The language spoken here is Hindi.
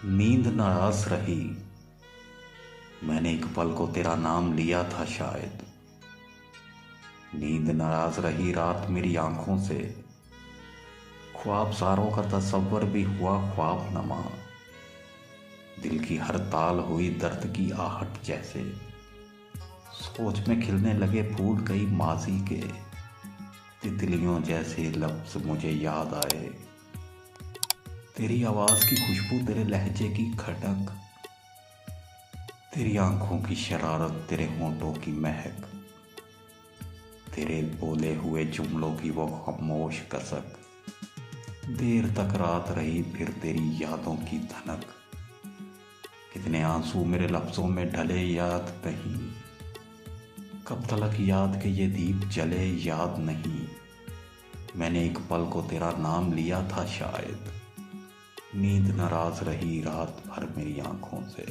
नींद नाराज रही। मैंने एक पल को तेरा नाम लिया था शायद। नींद नाराज रही रात मेरी आंखों से। ख्वाब सारों का तस्वर भी हुआ ख्वाब नमा। दिल की हर ताल हुई दर्द की आहट जैसे। सोच में खिलने लगे फूल कई माजी के। तितलियों जैसे लफ्ज मुझे याद आए। तेरी आवाज की खुशबू, तेरे लहजे की खटक, तेरी आंखों की शरारत, तेरे होंठों की महक, तेरे बोले हुए जुमलों की वो खामोश कसक। देर तक रात रही फिर तेरी यादों की धनक। कितने आंसू मेरे लफ्जों में ढले याद नहीं। कब तलक याद के ये दीप जले याद नहीं। मैंने एक पल को तेरा नाम लिया था शायद। नींद नाराज रही रात भर मेरी आंखों से।